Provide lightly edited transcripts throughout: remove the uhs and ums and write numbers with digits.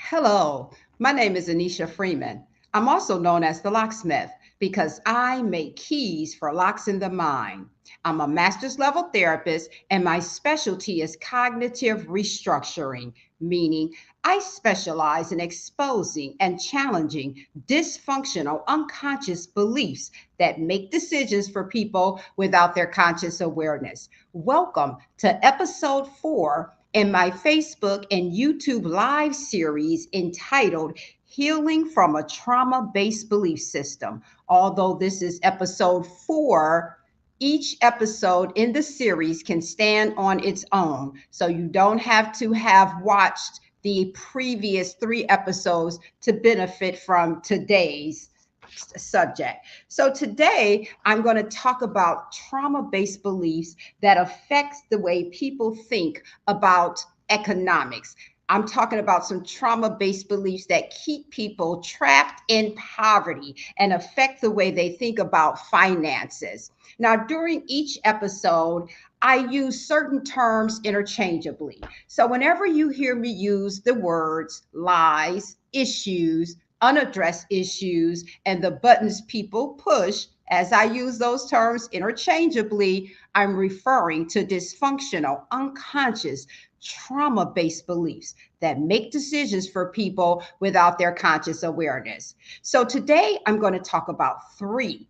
Hello, my name is Anneshia Freeman. I'm also known as the locksmith because I make keys for locks in the mind. I'm a master's level therapist, and my specialty is cognitive restructuring, meaning I specialize in exposing and challenging dysfunctional unconscious beliefs that make decisions for people without their conscious awareness. Welcome to episode 4 in my Facebook and YouTube live series entitled Healing from a Trauma Based Belief System. Although this is episode 4, each episode in the series can stand on its own. So you don't have to have watched the previous 3 episodes to benefit from today's subject. So today I'm going to talk about trauma-based beliefs that affects the way people think about economics. I'm talking about some trauma-based beliefs that keep people trapped in poverty and affect the way they think about finances. Now, during each episode, I use certain terms interchangeably. So whenever you hear me use the words lies, issues, unaddressed issues, and the buttons people push, as I use those terms interchangeably, I'm referring to dysfunctional, unconscious, trauma based beliefs that make decisions for people without their conscious awareness. So today I'm going to talk about three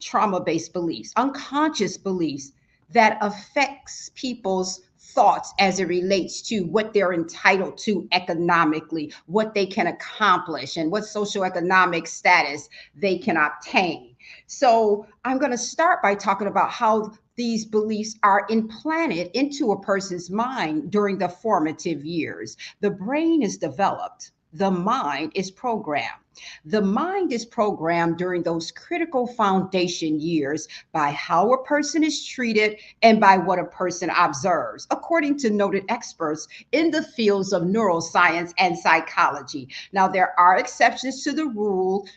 trauma based beliefs, unconscious beliefs that affects people's thoughts as it relates to what they're entitled to economically, what they can accomplish, and what socioeconomic status they can obtain. So, I'm going to start by talking about how these beliefs are implanted into a person's mind during the formative years. The brain is developed, the mind is programmed. The mind is programmed during those critical foundation years by how a person is treated and by what a person observes, according to noted experts in the fields of neuroscience and psychology. Now, there are exceptions to the rules.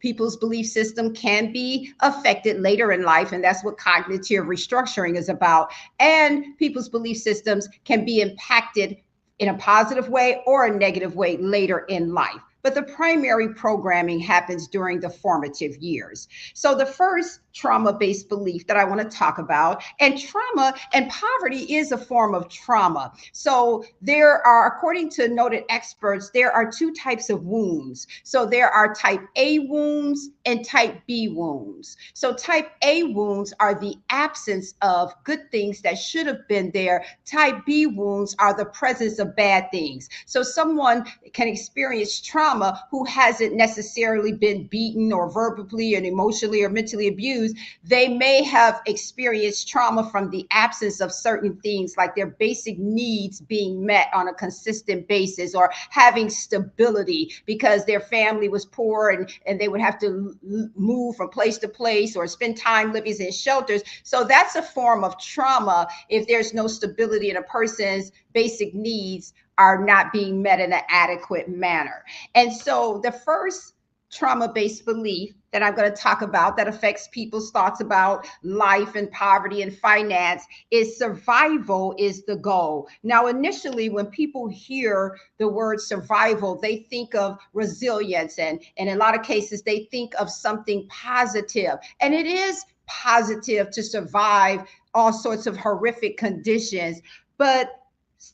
People's belief system can be affected later in life, and that's what cognitive restructuring is about. And people's belief systems can be impacted in a positive way or a negative way later in life. But the primary programming happens during the formative years. So the first trauma-based belief that I want to talk about, and trauma and poverty is a form of trauma. So there are, according to noted experts, there are 2 types of wounds. So there are type A wounds and type B wounds. So type A wounds are the absence of good things that should have been there. Type B wounds are the presence of bad things. So someone can experience trauma who hasn't necessarily been beaten or verbally and emotionally or mentally abused. They may have experienced trauma from the absence of certain things, like their basic needs being met on a consistent basis, or having stability because their family was poor and they would have to move from place to place or spend time living in shelters. So that's a form of trauma if there's no stability in a person's basic needs are not being met in an adequate manner. And so the first trauma-based belief that I'm going to talk about that affects people's thoughts about life and poverty and finance is survival is the goal. Now, initially, when people hear the word survival, they think of resilience, and in a lot of cases, they think of something positive. And it is positive to survive all sorts of horrific conditions, but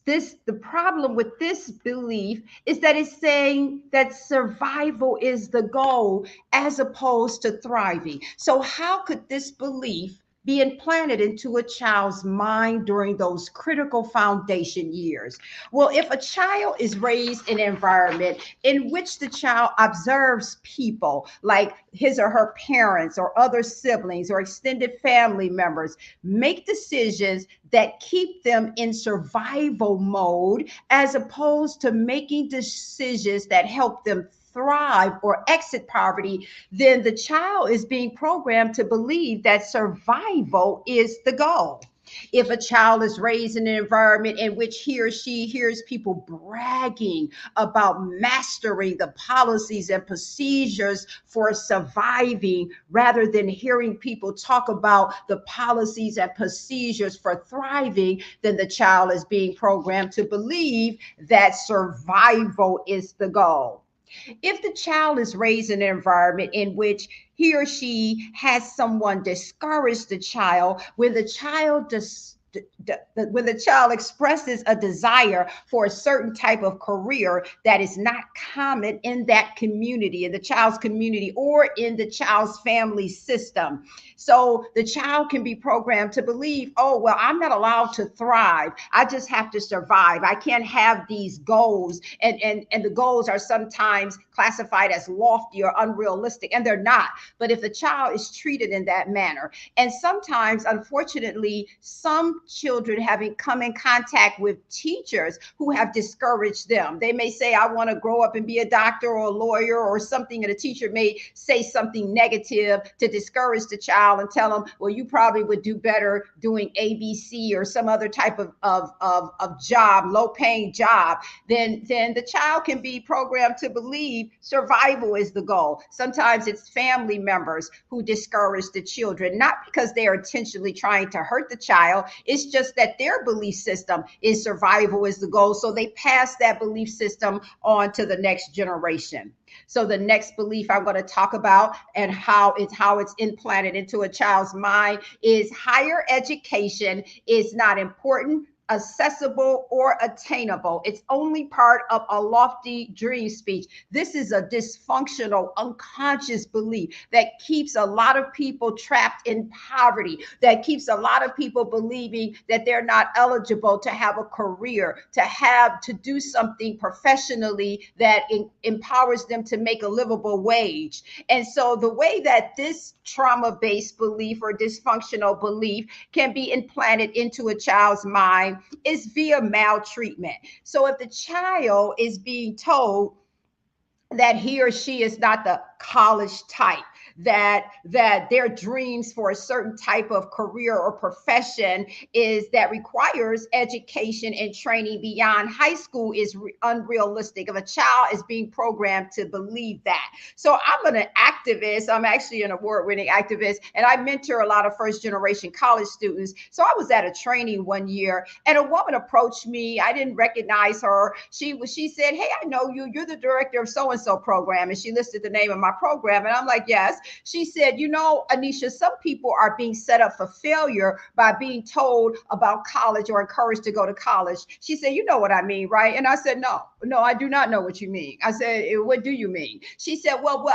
the problem with this belief is that it's saying that survival is the goal as opposed to thriving. So how could this belief be implanted into a child's mind during those critical foundation years? Well, if a child is raised in an environment in which the child observes people like his or her parents or other siblings or extended family members make decisions that keep them in survival mode as opposed to making decisions that help them thrive or exit poverty, then the child is being programmed to believe that survival is the goal. If a child is raised in an environment in which he or she hears people bragging about mastering the policies and procedures for surviving rather than hearing people talk about the policies and procedures for thriving, then the child is being programmed to believe that survival is the goal. If the child is raised in an environment in which he or she has someone discourage the child, when the child expresses a desire for a certain type of career that is not common in that community, in the child's community, or in the child's family system. So the child can be programmed to believe, oh, well, I'm not allowed to thrive. I just have to survive. I can't have these goals. And the goals are sometimes classified as lofty or unrealistic, and they're not. But if the child is treated in that manner, and sometimes, unfortunately, some children having come in contact with teachers who have discouraged them. They may say, I want to grow up and be a doctor or a lawyer or something, and a teacher may say something negative to discourage the child and tell them, well, you probably would do better doing ABC or some other type of job, low paying job. Then the child can be programmed to believe survival is the goal. Sometimes it's family members who discourage the children, not because they are intentionally trying to hurt the child. It's just that their belief system is survival is the goal. So they pass that belief system on to the next generation. So the next belief I'm going to talk about and how it's implanted into a child's mind is higher education is not important, accessible, or attainable. It's only part of a lofty dream speech. This is a dysfunctional, unconscious belief that keeps a lot of people trapped in poverty, that keeps a lot of people believing that they're not eligible to have a career, to do something professionally that empowers them to make a livable wage. And so the way that this trauma-based belief or dysfunctional belief can be implanted into a child's mind is via maltreatment. So if the child is being told that he or she is not the college type, that their dreams for a certain type of career or profession is that requires education and training beyond high school is unrealistic. If a child is being programmed to believe that. So I'm an activist. I'm actually an award-winning activist, and I mentor a lot of first-generation college students. So I was at a training one year, and a woman approached me. I didn't recognize her. She said, hey, I know you. You're the director of so-and-so program. And she listed the name of my program. And I'm like, yes. She said, you know, Anneshia, some people are being set up for failure by being told about college or encouraged to go to college. She said, you know what I mean, right? And I said, no, I do not know what you mean. I said, what do you mean? She said, well,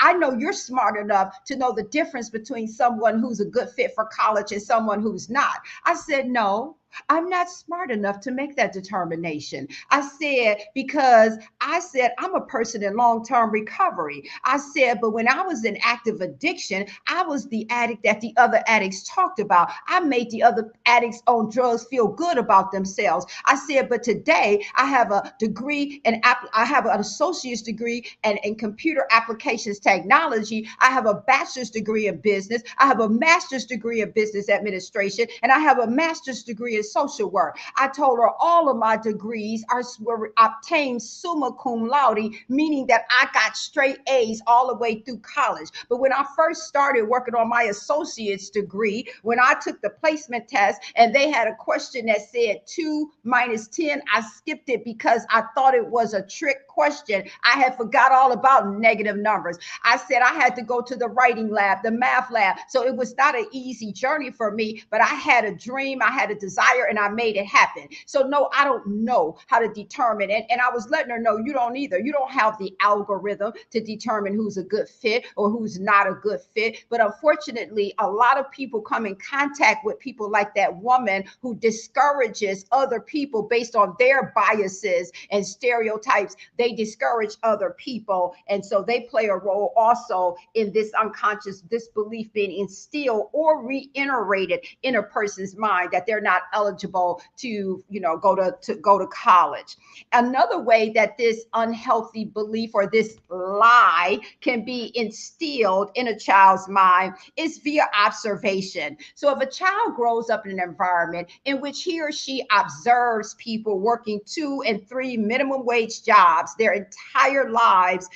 I know you're smart enough to know the difference between someone who's a good fit for college and someone who's not. I said, no. I'm not smart enough to make that determination. I said, because I said, I'm a person in long-term recovery. I said, but when I was in active addiction, I was the addict that the other addicts talked about. I made the other addicts on drugs feel good about themselves. I said, but today I have a degree and I have an associate's degree in computer applications technology. I have a bachelor's degree in business. I have a master's degree in business administration, and I have a master's degree in social work. I told her all of my degrees were obtained summa cum laude, meaning that I got straight A's all the way through college. But when I first started working on my associate's degree, when I took the placement test and they had a question that said 2 minus 10, I skipped it because I thought it was a trick question. I had forgot all about negative numbers. I said I had to go to the writing lab, the math lab. So it was not an easy journey for me, but I had a dream, I had a desire, and I made it happen. So no, I don't know how to determine it. And I was letting her know, you don't either. You don't have the algorithm to determine who's a good fit or who's not a good fit. But unfortunately, a lot of people come in contact with people like that woman who discourages other people based on their biases and stereotypes. they discourage other people. And so they play a role also in this unconscious disbelief being instilled or reiterated in a person's mind that they're not eligible to, go to college. Another way that this unhealthy belief or this lie can be instilled in a child's mind is via observation. So if a child grows up in an environment in which he or she observes people working 2 and 3 minimum wage jobs their entire lives,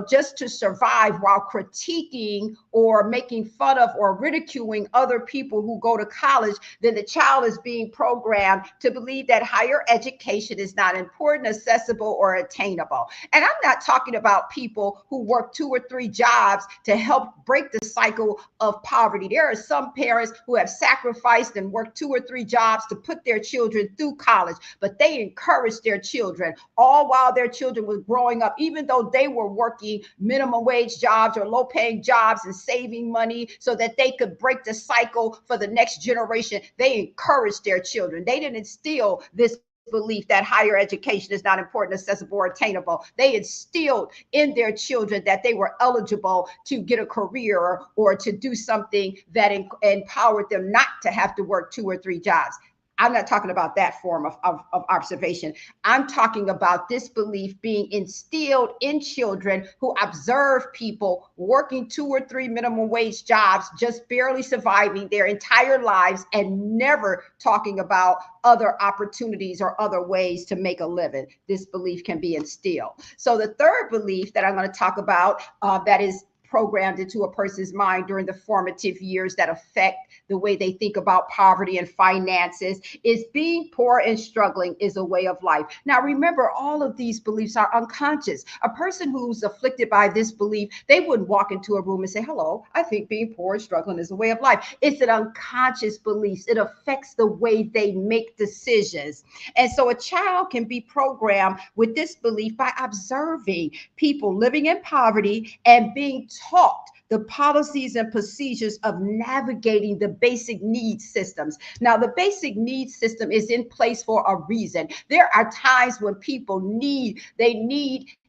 just to survive, while critiquing or making fun of or ridiculing other people who go to college, then the child is being programmed to believe that higher education is not important, accessible, or attainable. And I'm not talking about people who work 2 or 3 jobs to help break the cycle of poverty. There are some parents who have sacrificed and worked 2 or 3 jobs to put their children through college, but they encouraged their children all while their children were growing up, even though they were working minimum wage jobs or low paying jobs and saving money so that they could break the cycle for the next generation. They encouraged their children. They didn't instill this belief that higher education is not important, accessible, or attainable. They instilled in their children that they were eligible to get a career or to do something that empowered them not to have to work 2 or 3 jobs. I'm not talking about that form of observation. I'm talking about this belief being instilled in children who observe people working 2 or 3 minimum wage jobs, just barely surviving their entire lives and never talking about other opportunities or other ways to make a living. This belief can be instilled. So the third belief that I'm going to talk about that is programmed into a person's mind during the formative years that affect the way they think about poverty and finances is being poor and struggling is a way of life. Now, remember, all of these beliefs are unconscious. A person who's afflicted by this belief, they wouldn't walk into a room and say, hello, I think being poor and struggling is a way of life. It's an unconscious belief. It affects the way they make decisions. And so a child can be programmed with this belief by observing people living in poverty and being taught the policies and procedures of navigating the basic needs systems. Now, the basic needs system is in place for a reason. There are times when people need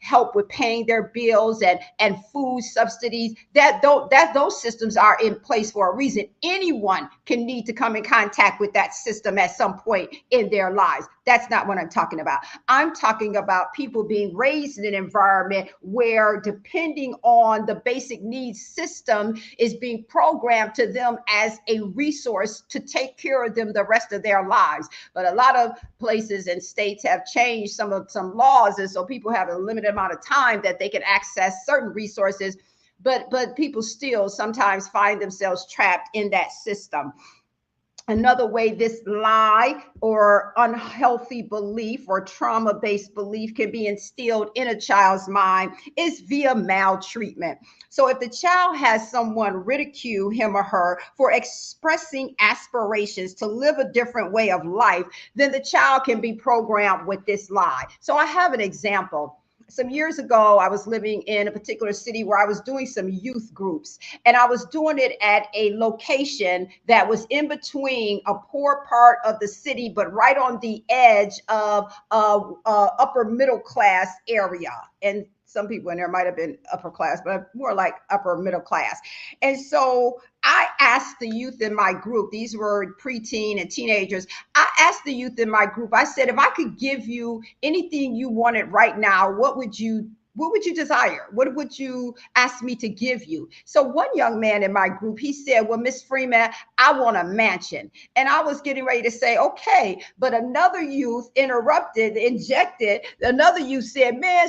help with paying their bills and food subsidies. Those systems are in place for a reason. Anyone can need to come in contact with that system at some point in their lives. That's not what I'm talking about. I'm talking about people being raised in an environment where, depending on the basic needs system, is being programmed to them as a resource to take care of them the rest of their lives. But a lot of places and states have changed some laws, and so people have a limited amount of time that they can access certain resources, but people still sometimes find themselves trapped in that system. Another way this lie or unhealthy belief or trauma-based belief can be instilled in a child's mind is via maltreatment. So if the child has someone ridicule him or her for expressing aspirations to live a different way of life, then the child can be programmed with this lie. So I have an example. Some years ago, I was living in a particular city where I was doing some youth groups, and I was doing it at a location that was in between a poor part of the city, but right on the edge of upper middle class area. And some people in there might have been upper class, but more like upper middle class. And so I asked the youth in my group, these were preteen and teenagers. I asked the youth in my group, I said, if I could give you anything you wanted right now, what would you desire? What would you ask me to give you? So one young man in my group, he said, well, Miss Freeman, I want a mansion. And I was getting ready to say, okay, but another youth injected. Another youth said, man,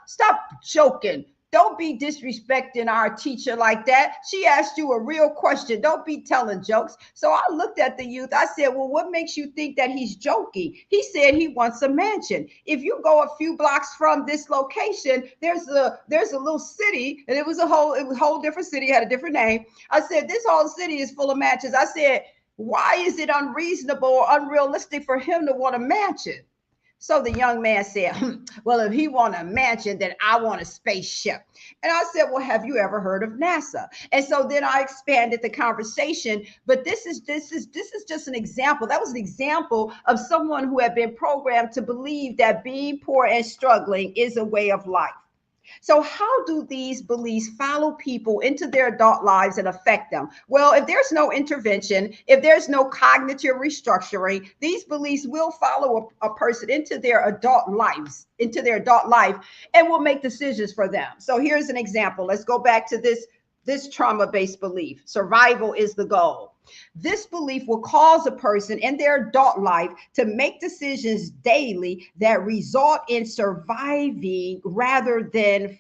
stop joking. Don't be disrespecting our teacher like that. She asked you a real question. Don't be telling jokes. So I looked at the youth. I said, well, what makes you think that he's joking? He said he wants a mansion. If you go a few blocks from this location, there's a little city, and it was a whole different city, had a different name. I said, this whole city is full of mansions. I said, why is it unreasonable or unrealistic for him to want a mansion? So the young man said, well, if he want a mansion, then I want a spaceship. And I said, well, have you ever heard of NASA? And so then I expanded the conversation. But this is just an example. That was an example of someone who had been programmed to believe that being poor and struggling is a way of life. So, how do these beliefs follow people into their adult lives and affect them? Well, if there's no intervention, if there's no cognitive restructuring, these beliefs will follow a person into their adult life, and will make decisions for them. So, here's an example. Let's go back to this trauma-based belief. Survival is the goal. This belief will cause a person in their adult life to make decisions daily that result in surviving rather than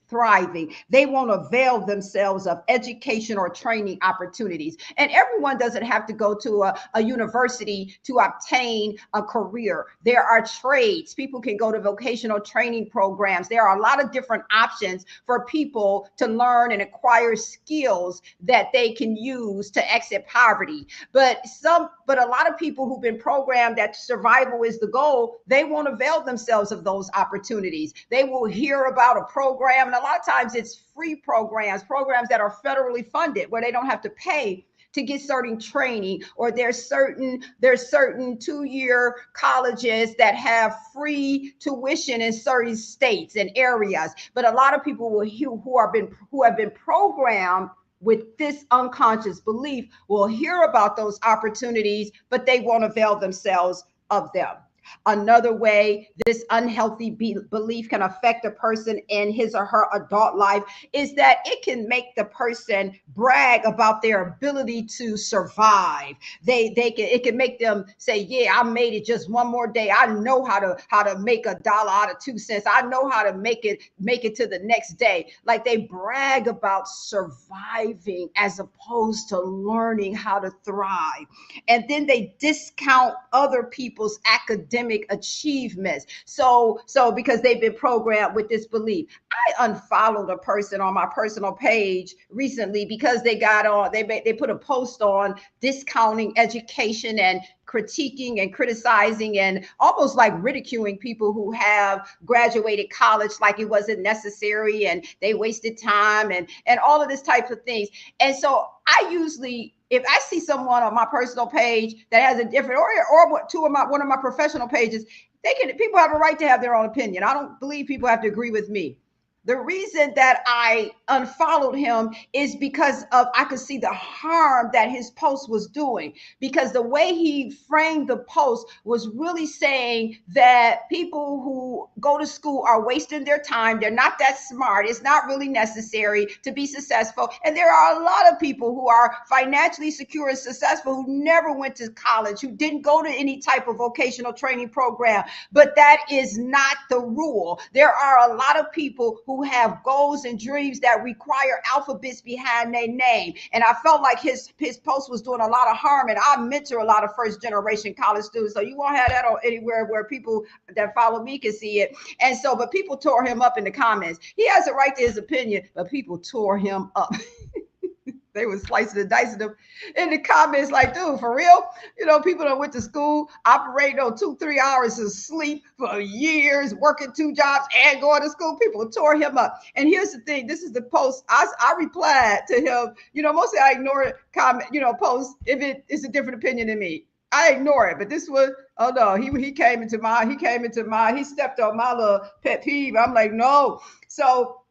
thriving. They won't avail themselves of education or training opportunities. And everyone doesn't have to go to a university to obtain a career. There are trades. People can go to vocational training programs. There are a lot of different options for people to learn and acquire skills that they can use to exit poverty. But a lot of people who've been programmed that survival is the goal, they won't avail themselves of those opportunities. They will hear about a program, and a lot of times it's free programs that are federally funded where they don't have to pay to get certain training, or there's certain 2-year colleges that have free tuition in certain states and areas. But a lot of people who have been programmed with this unconscious belief will hear about those opportunities, but they won't avail themselves of them. Another way this unhealthy belief can affect a person in his or her adult life is that it can make the person brag about their ability to survive. It can make them say, "Yeah, I made it just one more day. I know how to make a dollar out of 2 cents. I know how to make it to the next day." Like they brag about surviving as opposed to learning how to thrive. And then they discount other people's academic achievements. So because they've been programmed with this belief. I unfollowed a person on my personal page recently because they put a post on discounting education and critiquing and criticizing and almost like ridiculing people who have graduated college like it wasn't necessary and they wasted time and all of this type of things. And so I usually, if I see someone on my personal page that has a different, or one of my professional pages, people have a right to have their own opinion. I don't believe people have to agree with me. The reason that I unfollowed him is because I could see the harm that his post was doing, because the way he framed the post was really saying that people who go to school are wasting their time. They're not that smart. It's not really necessary to be successful. And there are a lot of people who are financially secure and successful who never went to college, who didn't go to any type of vocational training program. But that is not the rule. There are a lot of people who have goals and dreams that require alphabets behind their name. And I felt like his post was doing a lot of harm. And I mentor a lot of first generation college students. So you won't have that on anywhere where people that follow me can see it. And so, but people tore him up in the comments. He has a right to his opinion, but people tore him up. They were slicing and dicing them in the comments like, dude, for real? People that went to school, operating on 2-3 hours of sleep for years, working 2 jobs and going to school. People tore him up. And here's the thing. This is the post. I replied to him. Mostly I ignore comment, posts if it is a different opinion than me. I ignore it, but this was, oh no, he stepped on my little pet peeve. I'm like, no. So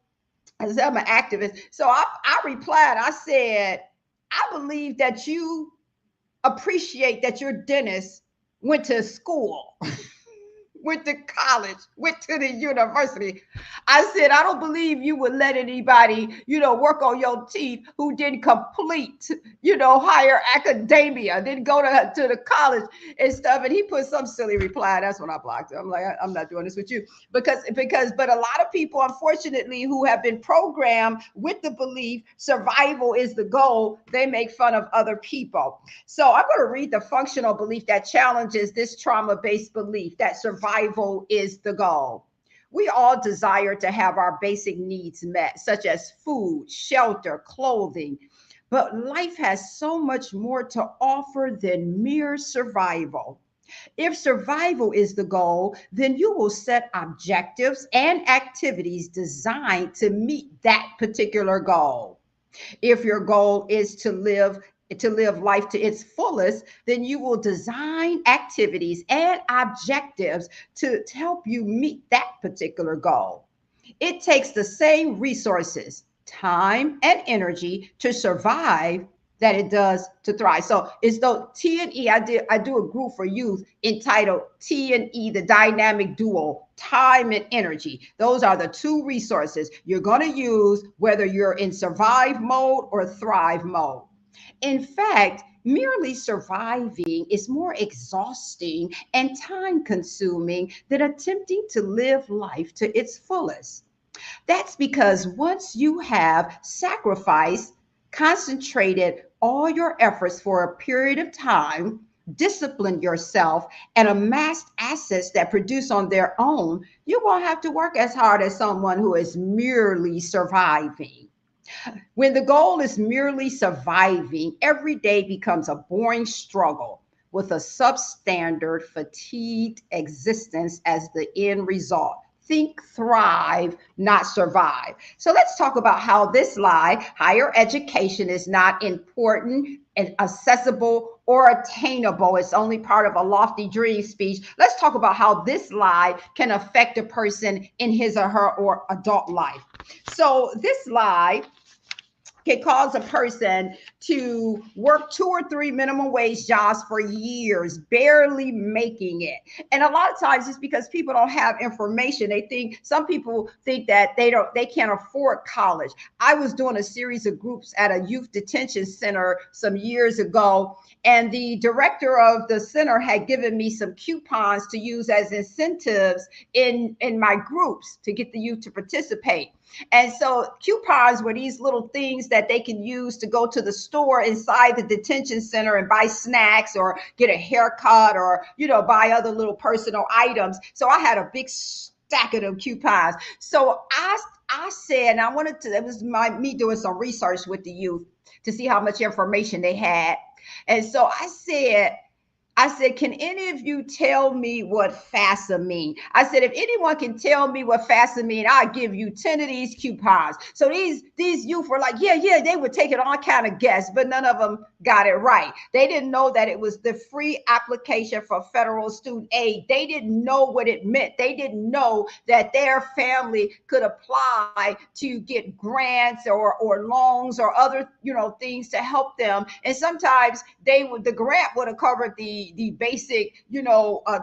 as I'm an activist. So I replied, I said, I believe that you appreciate that your dentist went to school, went to college, went to the university. I said, I don't believe you would let anybody, work on your teeth who didn't complete, higher academia, didn't go to the college and stuff. And he put some silly reply. That's when I blocked him. I'm like, I'm not doing this with you but a lot of people, unfortunately, who have been programmed with the belief survival is the goal, they make fun of other people. So I'm going to read the functional belief that challenges this trauma-based belief that survival is the goal. We all desire to have our basic needs met, such as food, shelter, clothing. But life has so much more to offer than mere survival. If survival is the goal, then you will set objectives and activities designed to meet that particular goal. If your goal is to live life to its fullest, then you will design activities and objectives to help you meet that particular goal. It takes the same resources, time, and energy to survive that it does to thrive. So it's though T and E. I do a group for youth entitled T and E, the dynamic duo, time and energy. Those are the two resources you're going to use whether you're in survive mode or thrive mode. In fact, merely surviving is more exhausting and time consuming than attempting to live life to its fullest. That's because once you have sacrificed, concentrated all your efforts for a period of time, disciplined yourself, and amassed assets that produce on their own, you won't have to work as hard as someone who is merely surviving. When the goal is merely surviving, every day becomes a boring struggle with a substandard, fatigued existence as the end result. Think thrive, not survive. So let's talk about how this lie, higher education is not important and accessible or attainable. It's only part of a lofty dream speech. Let's talk about how this lie can affect a person in his or her or adult life. So this lie can cause a person to work 2 or 3 minimum wage jobs for years, barely making it. And a lot of times it's because people don't have information. Some people think that they can't afford college. I was doing a series of groups at a youth detention center some years ago, and the director of the center had given me some coupons to use as incentives in my groups to get the youth to participate. And so coupons were these little things that they can use to go to the store inside the detention center and buy snacks or get a haircut or, buy other little personal items. So I had a big stack of them coupons. So I said, and I wanted to, it was me doing some research with the youth to see how much information they had. And so I said, can any of you tell me what FAFSA mean? I said, if anyone can tell me what FAFSA mean, I'll give you 10 of these coupons. So these youth were like, yeah, they were taking all kind of guess, but none of them got it right. They didn't know that it was the free application for federal student aid. They didn't know what it meant. They didn't know that their family could apply to get grants or loans or other, things to help them. And sometimes the grant would have covered the basic,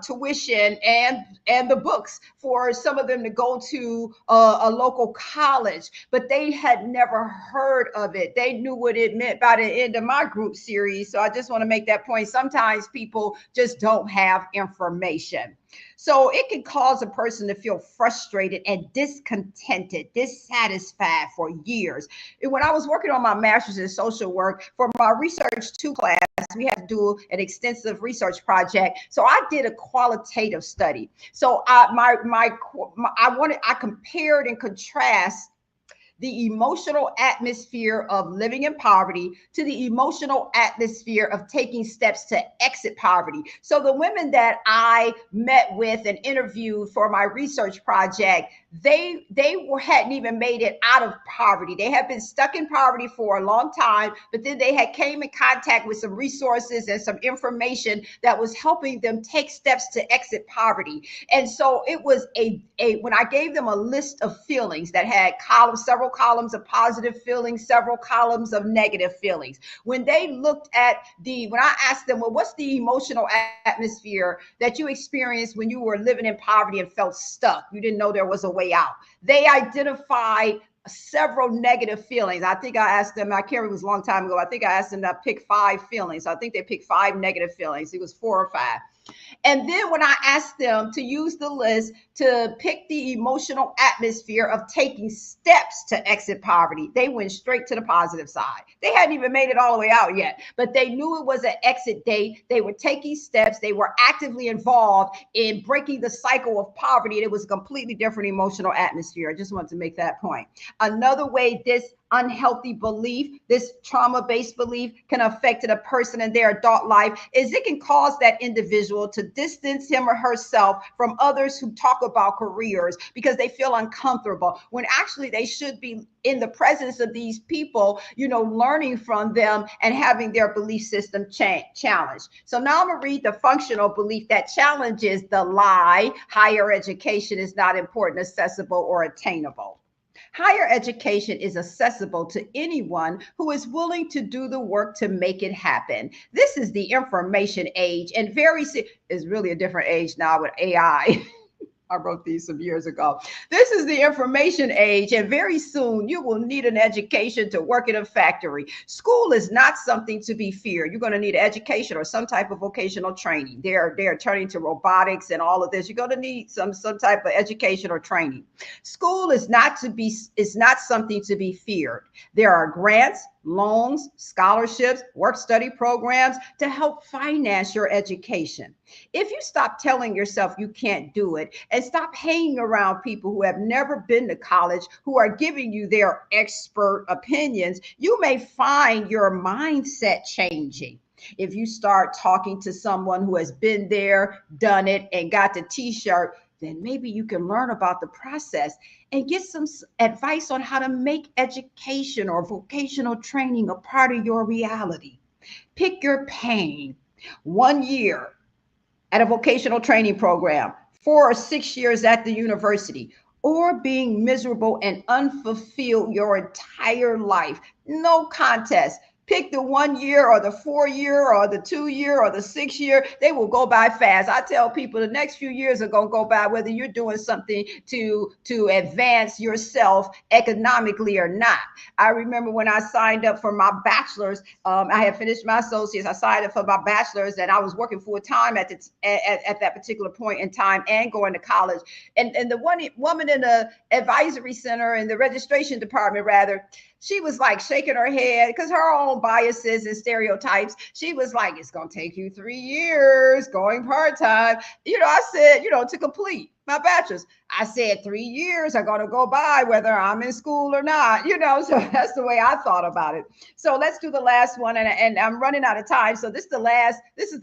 tuition and the books for some of them to go to a local college, but they had never heard of it. They knew what it meant by the end of my group series. So I just want to make that point. Sometimes people just don't have information. So it can cause a person to feel frustrated and discontented, dissatisfied for years. And when I was working on my master's in social work for my research 2 class, we had to do an extensive research project. So I did a qualitative study. So I compared and contrast the emotional atmosphere of living in poverty to the emotional atmosphere of taking steps to exit poverty. So the women that I met with and interviewed for my research project, they hadn't even made it out of poverty. They had been stuck in poverty for a long time, but then they had came in contact with some resources and some information that was helping them take steps to exit poverty. And so it was when I gave them a list of feelings that had several columns of positive feelings, several columns of negative feelings. When they looked at when I asked them, well, what's the emotional atmosphere that you experienced when you were living in poverty and felt stuck? You didn't know there was a way out. They identified several negative feelings. I think I asked them, I can't remember, it was a long time ago. I think I asked them to pick 5 feelings. I think they picked 5 negative feelings. It was 4 or 5. And then when I asked them to use the list to pick the emotional atmosphere of taking steps to exit poverty, they went straight to the positive side. They hadn't even made it all the way out yet, but they knew it was an exit date. They were taking steps. They were actively involved in breaking the cycle of poverty. And it was a completely different emotional atmosphere. I just wanted to make that point. Another way this unhealthy belief, this trauma-based belief can affect a person in their adult life is it can cause that individual to distance him or herself from others who talk about careers because they feel uncomfortable when actually they should be in the presence of these people, learning from them and having their belief system challenged. So now I'm going to read the functional belief that challenges the lie: higher education is not important, accessible, or attainable. Higher education is accessible to anyone who is willing to do the work to make it happen. This is the information age, and is really a different age now with AI. I wrote these some years ago. This is the information age, and very soon you will need an education to work in a factory. School is not something to be feared. You're going to need an education or some type of vocational training. They're turning to robotics and all of this. You're going to need some type of education or training. School is not something to be feared. There are grants, loans, scholarships, work study programs to help finance your education. If you stop telling yourself you can't do it and stop hanging around people who have never been to college, who are giving you their expert opinions, you may find your mindset changing. If you start talking to someone who has been there, done it, and got the t-shirt, then maybe you can learn about the process and get some advice on how to make education or vocational training a part of your reality. Pick your pain. 1 year at a vocational training program, 4 or 6 years at the university, or being miserable and unfulfilled your entire life. No contest. Pick the 1 year or the 4 year or the 2 year or the 6 year. They will go by fast. I tell people the next few years are going to go by whether you're doing something to advance yourself economically or not. I remember when I signed up for my bachelor's, I had finished my associates. I signed up for my bachelor's and I was working full time at that particular point in time and going to college. And the woman in the advisory center in the registration department, rather, she was like shaking her head because her own biases and stereotypes. She was like, it's going to take you 3 years going part-time. I said, to complete my bachelor's. I said 3 years are going to go by whether I'm in school or not, so that's the way I thought about it. So let's do the last one. And I'm running out of time. So this is the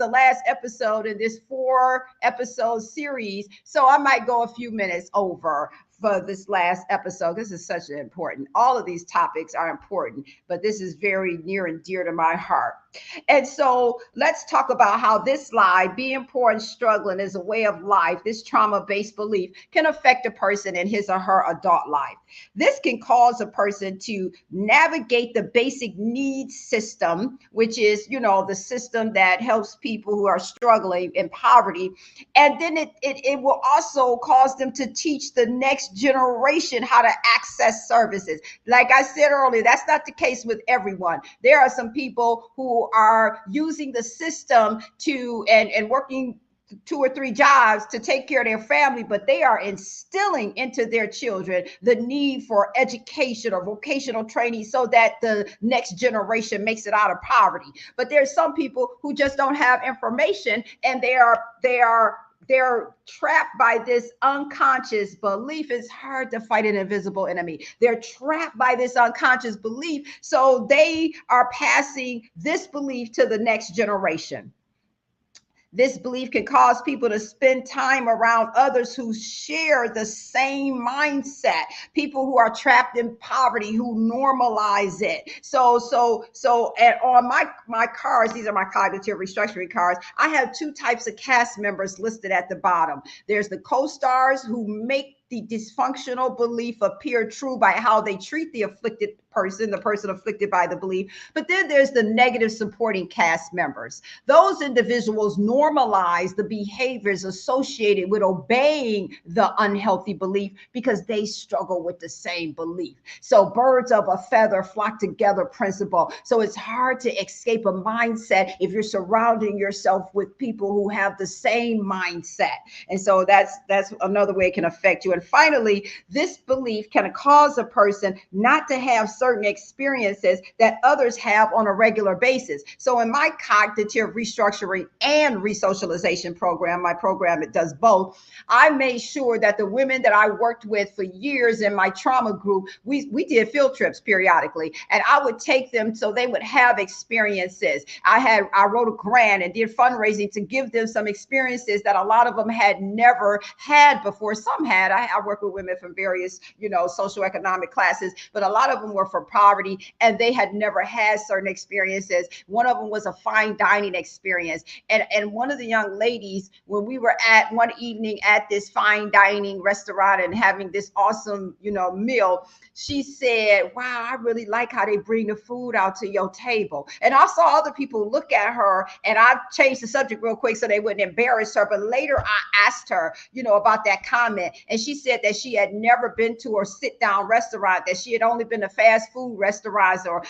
last episode in this 4-episode series. So I might go a few minutes over for this last episode. This is such an important, all of these topics are important, but this is very near and dear to my heart. And so let's talk about how this lie, being poor and struggling, is a way of life. This trauma-based belief can affect a person in his or her adult life. This can cause a person to navigate the basic needs system, which is, the system that helps people who are struggling in poverty. And then it will also cause them to teach the next generation how to access services. Like I said earlier, that's not the case with everyone. There are some people who are using the system and working 2 or 3 jobs to take care of their family, but they are instilling into their children the need for education or vocational training so that the next generation makes it out of poverty. But there's some people who just don't have information, and they're trapped by this unconscious belief. It's hard to fight an invisible enemy. They're trapped by this unconscious belief. So they are passing this belief to the next generation. This belief can cause people to spend time around others who share the same mindset, people who are trapped in poverty, who normalize it. So on my cards, these are my cognitive restructuring cards, I have 2 types of cast members listed at the bottom. There's the co-stars who make the dysfunctional belief appear true by how they treat the afflicted person, the person afflicted by the belief. But then there's the negative supporting cast members. Those individuals normalize the behaviors associated with obeying the unhealthy belief because they struggle with the same belief. So birds of a feather flock together principle. So it's hard to escape a mindset if you're surrounding yourself with people who have the same mindset. And so that's another way it can affect you. And finally, this belief can cause a person not to have certain experiences that others have on a regular basis. So in my cognitive restructuring and resocialization program, my program, it does both, I made sure that the women that I worked with for years in my trauma group, we did field trips periodically, and I would take them so they would have experiences. I wrote a grant and did fundraising to give them some experiences that a lot of them had never had before. Some had. I work with women from various, socioeconomic classes, but a lot of them were from poverty and they had never had certain experiences. One of them was a fine dining experience. And one of the young ladies, when we were at one evening at this fine dining restaurant and having this awesome, meal, she said, wow, I really like how they bring the food out to your table. And I saw other people look at her, and I changed the subject real quick so they wouldn't embarrass her. But later I asked her, about that comment. And she said that she had never been to a sit down restaurant, that she had only been to fast food restaurants or,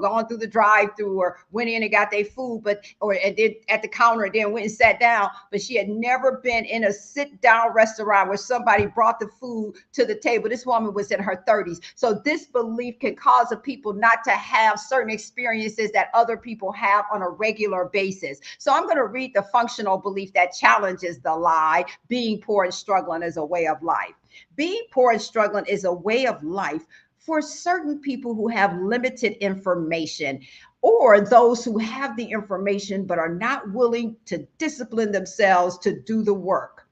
gone through the drive through or went in and got their food, and did at the counter and then went and sat down. But she had never been in a sit down restaurant where somebody brought the food to the table. This woman was in her 30s. So this belief can cause a people not to have certain experiences that other people have on a regular basis. So I'm going to read the functional belief that challenges the lie, being poor and struggling is a way of life. Being poor and struggling is a way of life for certain people who have limited information, or those who have the information but are not willing to discipline themselves to do the work.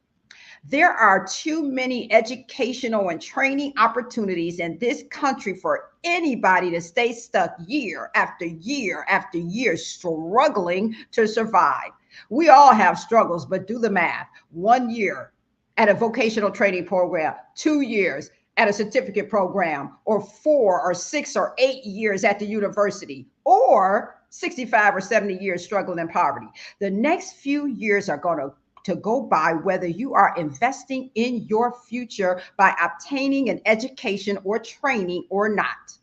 There are too many educational and training opportunities in this country for anybody to stay stuck year after year after year, struggling to survive. We all have struggles, but do the math. 1 year at a vocational training program, 2 years at a certificate program, or 4 or 6 or 8 years at the university, or 65 or 70 years struggling in poverty. The next few years are going to go by whether you are investing in your future by obtaining an education or training or not.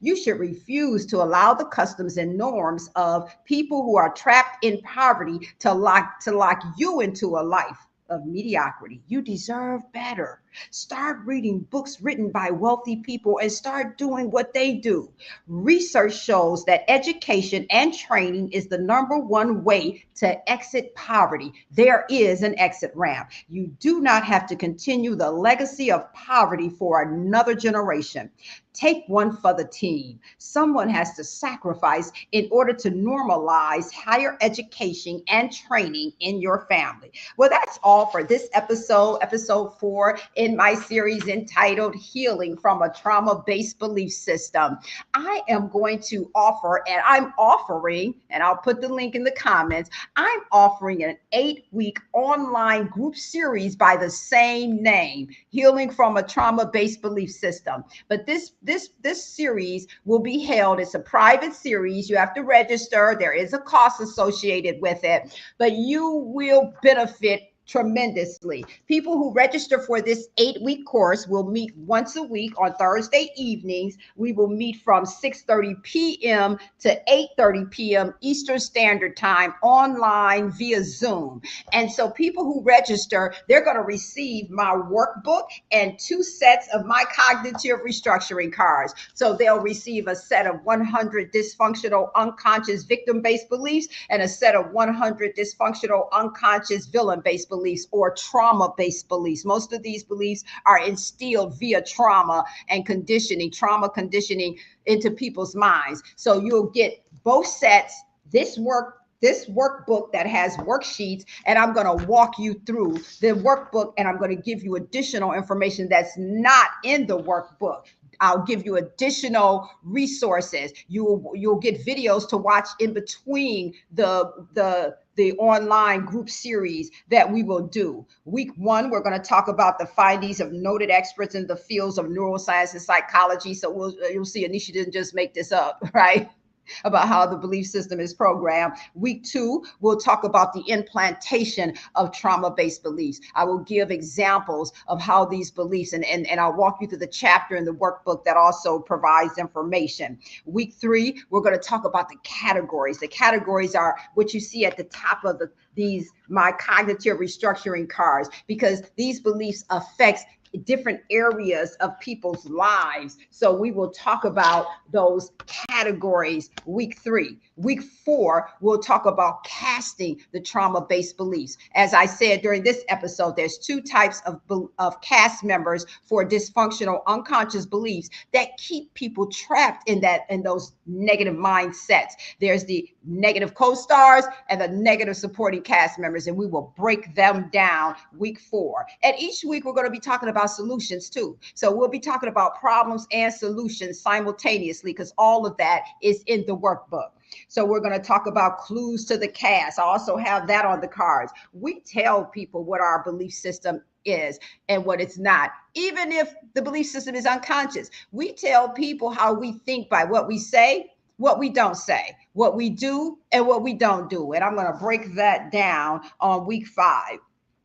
You should refuse to allow the customs and norms of people who are trapped in poverty to lock you into a life of mediocrity. You deserve better. Start reading books written by wealthy people and start doing what they do. Research shows that education and training is the #1 way to exit poverty. There is an exit ramp. You do not have to continue the legacy of poverty for another generation. Take one for the team. Someone has to sacrifice in order to normalize higher education and training in your family. Well, that's all for this episode 4 in my series entitled Healing from a Trauma-Based Belief System. I am going to offer, and I'm offering, and I'll put the link in the comments, I'm offering an 8-week online group series by the same name, Healing from a Trauma-Based Belief System. But this series will be held. It's a private series. You have to register. There is a cost associated with it, but you will benefit tremendously. People who register for this 8-week course will meet once a week on Thursday evenings. We will meet from 6:30 p.m. to 8:30 p.m. Eastern Standard Time online via Zoom. And so people who register, they're going to receive my workbook and 2 sets of my cognitive restructuring cards. So they'll receive a set of 100 dysfunctional unconscious victim-based beliefs and a set of 100 dysfunctional unconscious villain-based beliefs or trauma-based beliefs. Most of these beliefs are instilled via trauma conditioning into people's minds. So you'll get both sets, this workbook that has worksheets, and I'm going to walk you through the workbook, and I'm going to give you additional information that's not in the workbook. I'll give you additional resources. You'll get videos to watch in between the online group series that we will do. Week 1, we're going to talk about the findings of noted experts in the fields of neuroscience and psychology. So you'll see Anneshia didn't just make this up, right? About how the belief system is programmed. Week 2, we'll talk about the implantation of trauma-based beliefs. I will give examples of how these beliefs, and I'll walk you through the chapter in the workbook that also provides information. Week 3, we're going to talk about the categories. The categories are what you see at the top of my cognitive restructuring cards, because these beliefs affects different areas of people's lives. So we will talk about those categories week 3. Week 4, we'll talk about casting the trauma-based beliefs. As I said during this episode, there's 2 types of cast members for dysfunctional unconscious beliefs that keep people trapped in those negative mindsets. There's the negative co-stars and the negative supporting cast members, and we will break them down week 4. And each week we're going to be talking about solutions too. So we'll be talking about problems and solutions simultaneously, because all of that is in the workbook. So we're going to talk about clues to the cast. I also have that on the cards. We tell people what our belief system is and what it's not. Even if the belief system is unconscious, we tell people how we think by what we say, what we don't say, what we do, and what we don't do. And I'm going to break that down on week 5.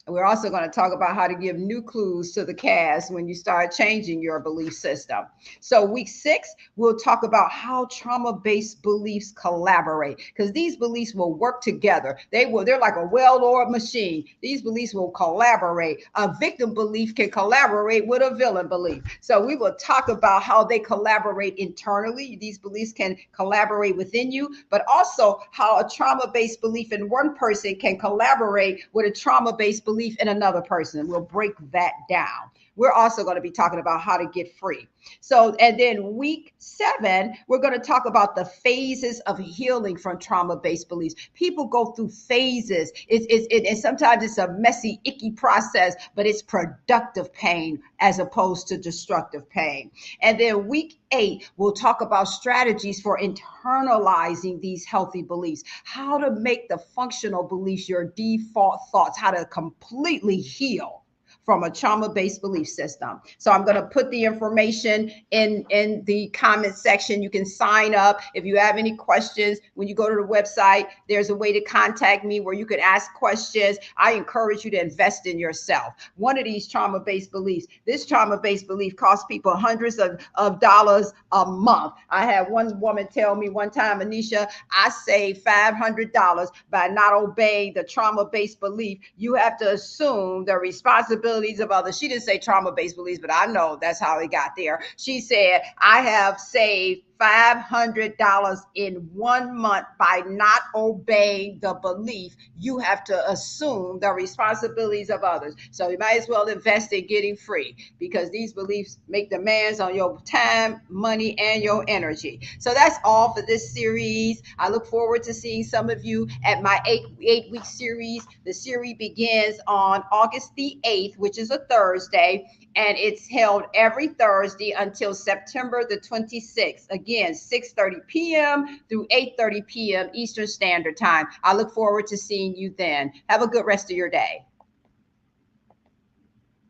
We're also going to talk about how to give new clues to the cast when you start changing your belief system. So week 6, we'll talk about how trauma-based beliefs collaborate, because these beliefs will work together. They're like a well-oiled machine. These beliefs will collaborate. A victim belief can collaborate with a villain belief. So we will talk about how they collaborate internally. These beliefs can collaborate within you, but also how a trauma-based belief in one person can collaborate with a trauma-based belief in another person. We'll break that down. We're also going to be talking about how to get free. So, and then week 7, we're going to talk about the phases of healing from trauma-based beliefs. People go through phases. And sometimes it's a messy, icky process, but it's productive pain as opposed to destructive pain. And then week 8, we'll talk about strategies for internalizing these healthy beliefs, how to make the functional beliefs your default thoughts, how to completely heal from a trauma-based belief system. So I'm going to put the information in the comment section. You can sign up. If you have any questions, when you go to the website, there's a way to contact me where you can ask questions. I encourage you to invest in yourself. One of these trauma-based beliefs, this trauma-based belief costs people hundreds of dollars a month. I had one woman tell me one time, Anneshia, I saved $500 by not obeying the trauma-based belief. You have to assume the responsibility of others. She didn't say trauma-based beliefs, but I know that's how it got there. She said, I have saved $500 in 1 month by not obeying the belief. You have to assume the responsibilities of others. So you might as well invest in getting free, because these beliefs make demands on your time, money, and your energy. So that's all for this series. I look forward to seeing some of you at my 8-week series. The series begins on August the 8th, which is a Thursday, and it's held every Thursday until September the 26th. Again, 6:30 p.m. through 8:30 p.m. Eastern Standard Time. I look forward to seeing you then. Have a good rest of your day.